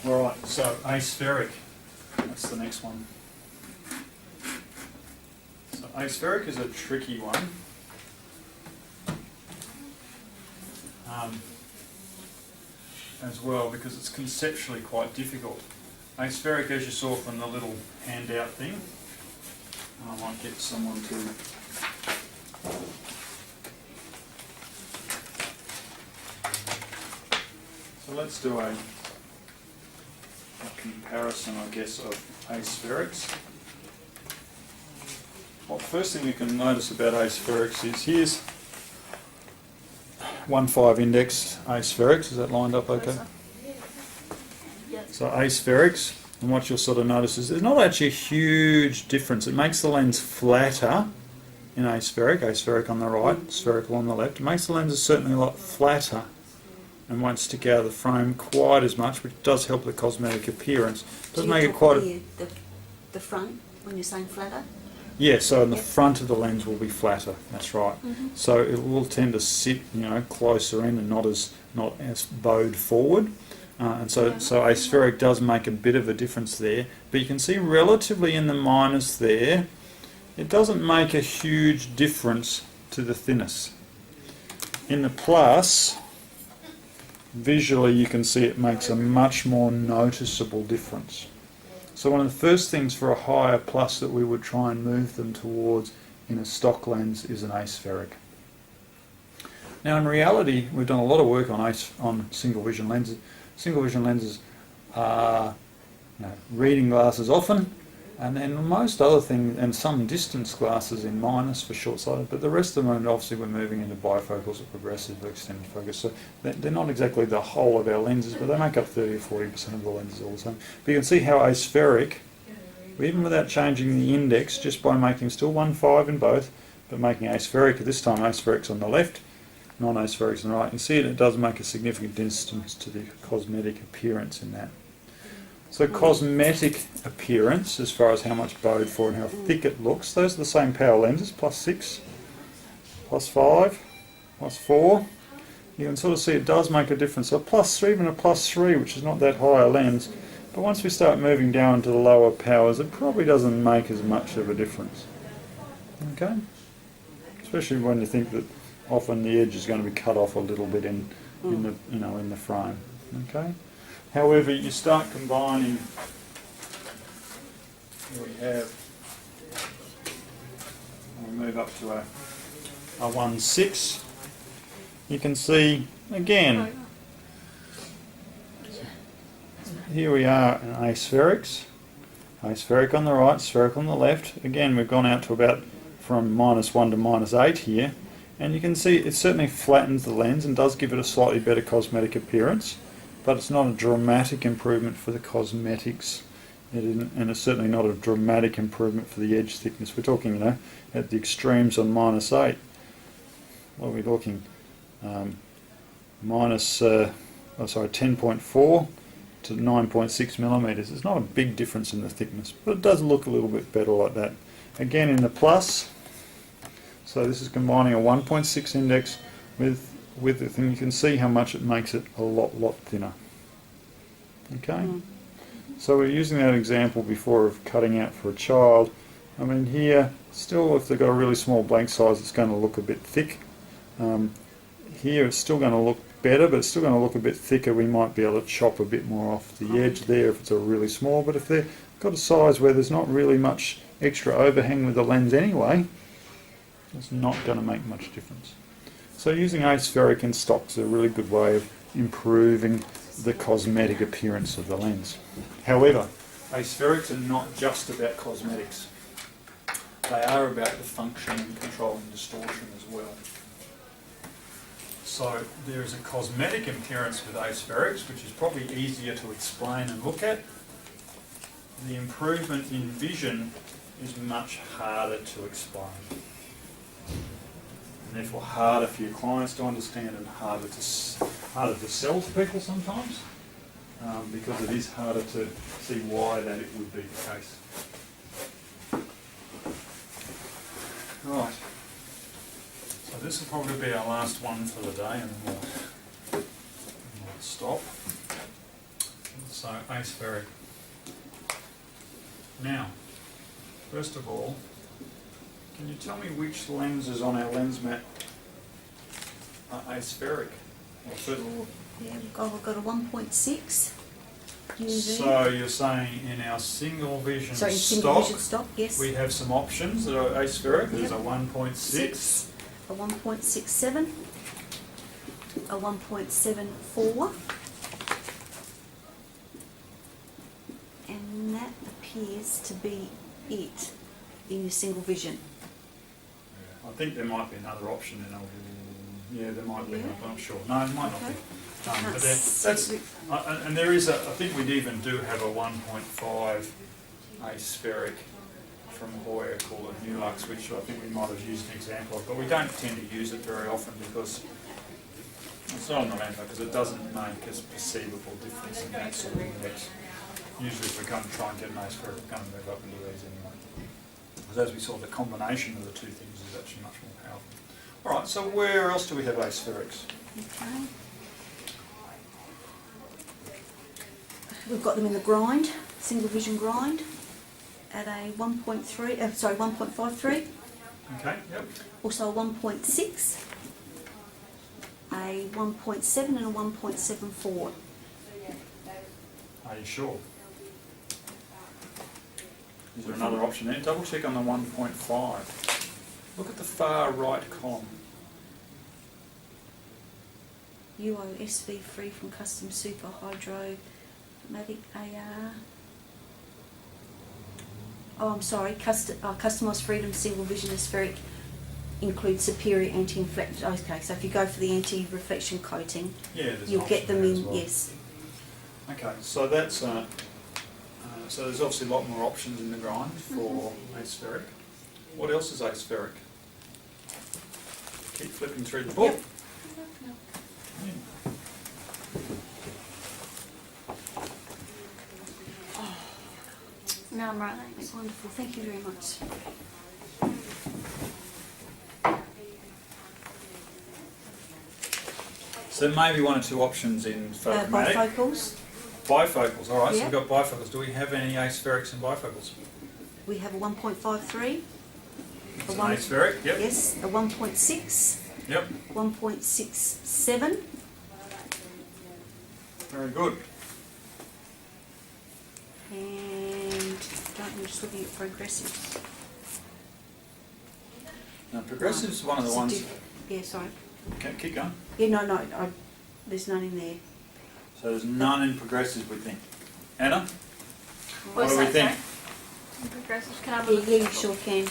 Alright, so aspheric, that's the next one. So aspheric is a tricky one. As well, because it's conceptually quite difficult. Aspheric, as you saw from the little handout thing, I might get someone to so let's do a comparison, I guess, of aspherics. Well, first thing we can notice about aspherics is here's 1,5 index aspherics. Is that lined up okay? So aspherics, and what you'll sort of notice is there's not actually a huge difference. It makes the lens flatter in aspheric on the right, spherical on the left. It makes the lenses certainly a lot flatter and won't stick out of the frame quite as much, which does help the cosmetic appearance. Does make it quite the front when you're saying flatter? Yeah, so in the front of the lens will be flatter. That's right. So it will tend to sit, closer in and not as bowed forward. And so aspheric does make a bit of a difference there. But you can see relatively in the minus there, it doesn't make a huge difference to the thinness. In the plus, visually you can see it makes a much more noticeable difference. So one of the first things for a higher plus that we would try and move them towards in a stock lens is an aspheric. Now in reality, we've done a lot of work on single vision lenses. Single vision lenses are reading glasses often, and then most other things, and some distance glasses in minus for short-sighted, but the rest of them, obviously we're moving into bifocals or progressive or extended focus, so they're not exactly the whole of our lenses, but they make up 30 or 40% of the lenses all the time. But you can see how aspheric, even without changing the index, just by making still 1.5 in both, but making aspheric, at this time aspheric's on the left, non-aspherics on the right, you can see it does make a significant distance to the cosmetic appearance in that. So cosmetic appearance, as far as how much bowed forward and how thick it looks, those are the same power lenses, +6, +5, +4. You can sort of see it does make a difference. So a +3, even a +3, which is not that high a lens, but once we start moving down to the lower powers, it probably doesn't make as much of a difference. Okay? Especially when you think that often the edge is going to be cut off a little bit in the frame. Okay? However, you start combining, here we have, we'll move up to a 1.6. You can see, again, here we are in aspherics. Aspheric on the right, spherical on the left. Again, we've gone out to about from -1 to -8 here. And you can see it certainly flattens the lens and does give it a slightly better cosmetic appearance. But it's not a dramatic improvement for the cosmetics, and it's certainly not a dramatic improvement for the edge thickness. We're talking, at the extremes on -8. What are we talking? 10.4 to 9.6 millimeters. It's not a big difference in the thickness, but it does look a little bit better like that. Again, in the plus, so this is combining a 1.6 index with the thing. You can see how much it makes it a lot thinner. Okay? So we're using that example before of cutting out for a child. I mean here, still if they've got a really small blank size, it's going to look a bit thick. Here it's still going to look better, but it's still going to look a bit thicker. We might be able to chop a bit more off the edge there if it's a really small, but if they've got a size where there's not really much extra overhang with the lens anyway, it's not going to make much difference. So using aspheric in stock is a really good way of improving the cosmetic appearance of the lens. However, aspherics are not just about cosmetics. They are about the function and control and distortion as well. So there is a cosmetic appearance with aspherics, which is probably easier to explain and look at. The improvement in vision is much harder to explain. And therefore harder for your clients to understand and harder to sell to people sometimes, because it is harder to see why that it would be the case. Right, so this will probably be our last one for the day, and then we'll stop. Let's So aspheric. Now, first of all, can you tell me which lenses on our lens mat are aspheric? Or Sure. Yeah, we've got a 1.6 UV. so you're saying in our single vision So in stock, single vision stock, yes. we have some options that are aspheric. There's a Yep. 1.6, A 1.67, a 1.74, and that appears to be it in your single vision. I think there might be another option in our. Yeah, there might be, Yeah. but I'm sure. No, it might not Okay. be. Can't But see that's it. and there is a. I think we even do have a 1.5 aspheric from Hoyer called a Nulux, which I think we might have used an example of, but we don't tend to use it very often because it's not on the lens because it doesn't make a perceivable difference in that sort of index. Usually, if we're going to try and get an aspheric, we're going to move up into these anyway. Because as we saw, the combination of the two things is actually much more powerful. All right, so where else do we have aspherics? Okay. We've got them in the grind, single vision grind, at a 1.53, Okay, yep. also a 1.6, a 1.7 and a 1.74. Are you sure? Is there another option there? Double check on the 1.5. Look at the far right column. UOSV free from custom super hydro matic AR. Oh, I'm sorry. Customised freedom single vision aspheric includes superior anti-reflection. Okay, so if you go for the anti-reflection coating, Yeah, there's you'll an get option them there as in. well. Yes. Okay, so that's so there's obviously a lot more options in the grind for aspheric. What else is aspheric? Keep flipping through the book. Yep. No, I'm right, thanks. That's wonderful. Thank you very much. So maybe one or two options in photochromatic. Bifocals. Bifocals, all right, so Yeah. we've got bifocals. Do we have any aspherics in bifocals? We have a 1.53. It's A an one- aspheric, yep. Yes, a 1.6, Yep, 1.67, very good. and I'm just looking at progressives. Now, progressive's one of the It's a ones. Yeah, sorry. Okay, keep going. Yeah, no, there's none in there. So there's none in progressives, we think. Anna, what What's do we that, think? sorry? Progressives, can I have a Yeah, look? yeah, you sure can.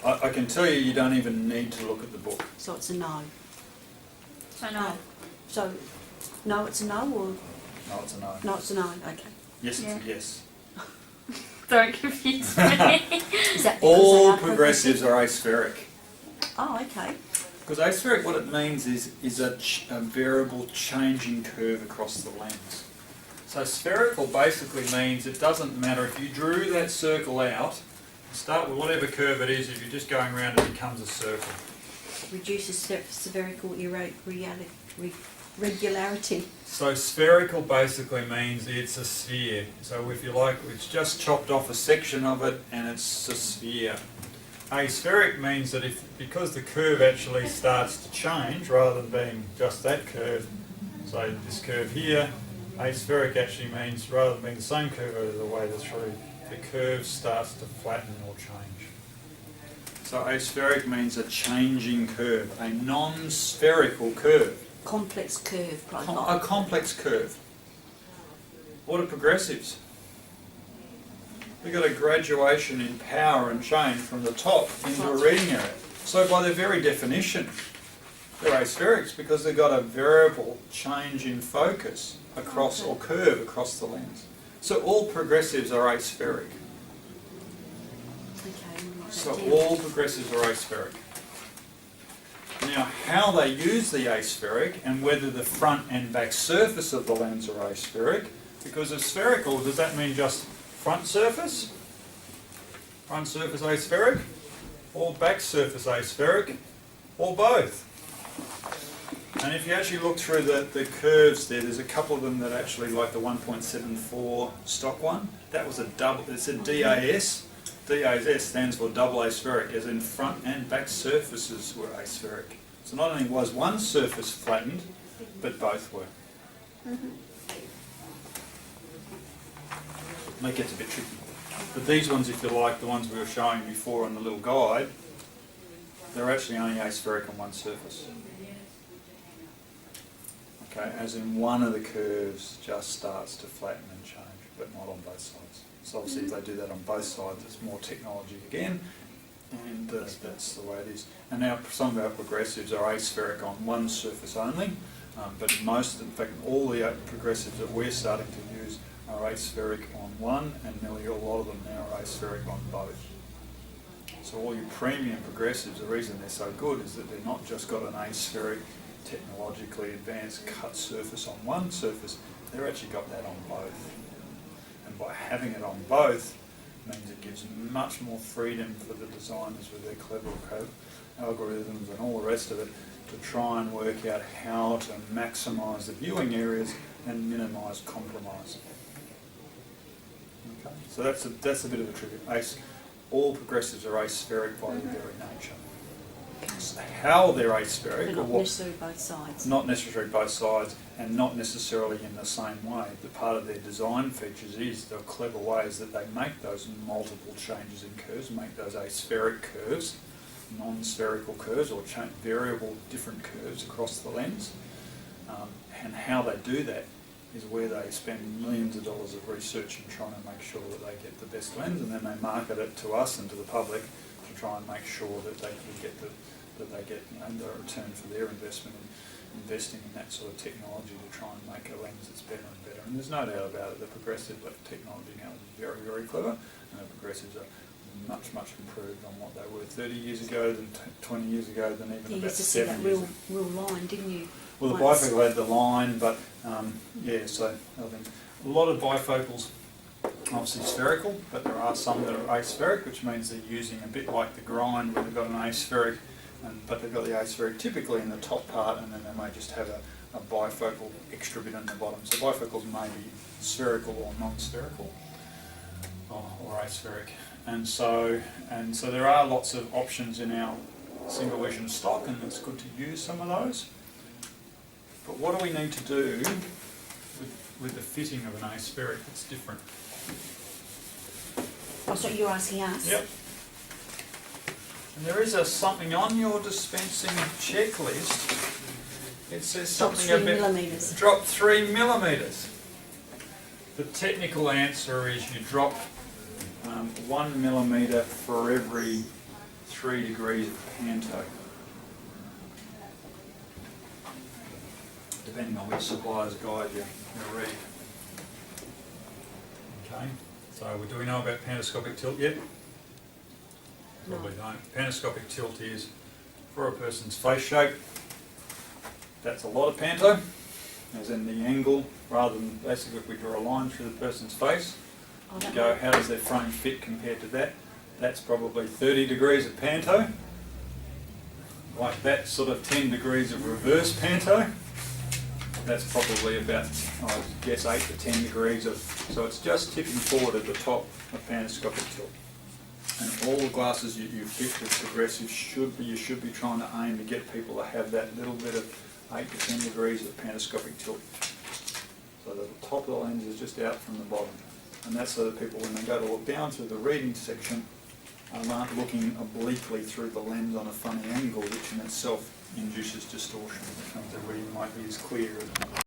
I can tell you, you don't even need to look at the book. So it's a no. So no. So, no, it's a no, or No, it's a no. no, it's a no. Okay. Yes, it's Yeah. a yes. Don't confuse me. Is that because All they are progressives are aspheric. Oh, okay. Because aspheric, what it means is a variable changing curve across the lens. So spherical basically means it doesn't matter if you drew that circle out, start with whatever curve it is, if you're just going around it becomes a circle. Reduces spherical regularity. So spherical basically means it's a sphere. So if you like, it's just chopped off a section of it and it's a sphere. Aspheric means that because the curve actually starts to change rather than being just that curve, so this curve here, aspheric actually means rather than being the same curve over the way through, the curve starts to flatten or change. So aspheric means a changing curve, a non-spherical curve. Complex curve A profile. complex curve. What are progressives? We've got a graduation in power and change from the top into a reading area. So by their very definition, they're aspherics because they've got a variable change in focus across or curve across the lens. So all progressives are aspheric. Okay, we'll write that So down. all progressives are aspheric. Now, how they use the aspheric and whether the front and back surface of the lens are aspheric, because if spherical, does that mean just front surface? Front surface aspheric? Or back surface aspheric? Or both? And if you actually look through the curves there's a couple of them that actually, like the 1.74 stock one, that was a double, it's a DAS. DAS stands for double aspheric, as in front and back surfaces were aspheric. So not only was one surface flattened, but both were. That gets a bit tricky. But these ones, if you like, the ones we were showing before on the little guide, they're actually only aspheric on one surface. Okay, as in one of the curves just starts to flatten and change, but not on both sides. So obviously if they do that on both sides, it's more technology again, and that's the way it is. And now some of our progressives are aspheric on one surface only, but most, in fact, all the progressives that we're starting to use are aspheric on one, and nearly a lot of them now are aspheric on both. So all your premium progressives, the reason they're so good is that they're not just got an aspheric, technologically advanced cut surface on one surface, they've actually got that on both. And by having it on both means it gives much more freedom for the designers with their clever algorithms and all the rest of it to try and work out how to maximise the viewing areas and minimise compromise. Okay. So that's a bit of a trick. All progressives are aspheric by their very nature. So how they're aspheric, But or not what, necessarily both sides. not necessarily both sides, and not necessarily in the same way. But part of their design features is the clever ways that they make those multiple changes in curves, make those aspheric curves, non-spherical curves, or variable different curves across the lens. And how they do that is where they spend millions of dollars of research in trying to make sure that they get the best lens, and then they market it to us and to the public to try and make sure that they can get the return for their investment in investing in that sort of technology to try and make a lens that's better and better. And there's no doubt about it, the progressive technology now is very, very clever, and the progressives are much, much improved on what they were 30 years ago, than 20 years ago, than even You about used to see 7 that years real line, didn't you? Well, the Once. bifocal had the line, but yeah, so I think a lot of bifocals obviously spherical, but there are some that are aspheric, which means they're using a bit like the grind where they've got an aspheric, but they've got the aspheric typically in the top part, and then they may just have a bifocal extra bit in the bottom. So bifocals may be spherical or non-spherical, or aspheric. And so there are lots of options in our single vision stock, and it's good to use some of those. But what do we need to do with the fitting of an aspheric that's different? Oh, so you're asking us? Yep. And there is something on your dispensing checklist. It says Drop something 3 about millimetres. drop 3 millimetres. The technical answer is you drop 1 millimetre for every 3 degrees of panto, depending on which supplier's guide you read. Okay, so do we know about pantascopic tilt yet? No. Probably don't. Pantascopic tilt is for a person's face shape. That's a lot of panto, as in the angle, rather than basically if we draw a line through the person's face, I you don't go, know. how does their frame fit compared to that? That's probably 30 degrees of panto. Like that, sort of 10 degrees of reverse panto. That's probably about, I guess, 8 to 10 degrees of, so it's just tipping forward at the top of pantascopic tilt. And all the glasses you fit with progressive you should be trying to aim to get people to have that little bit of 8 to 10 degrees of pantascopic tilt. So the top of the lens is just out from the bottom. And that's so that people, when they go to look down through the reading section, aren't looking obliquely through the lens on a funny angle, which in itself induces distortion, because the reading might be as clear as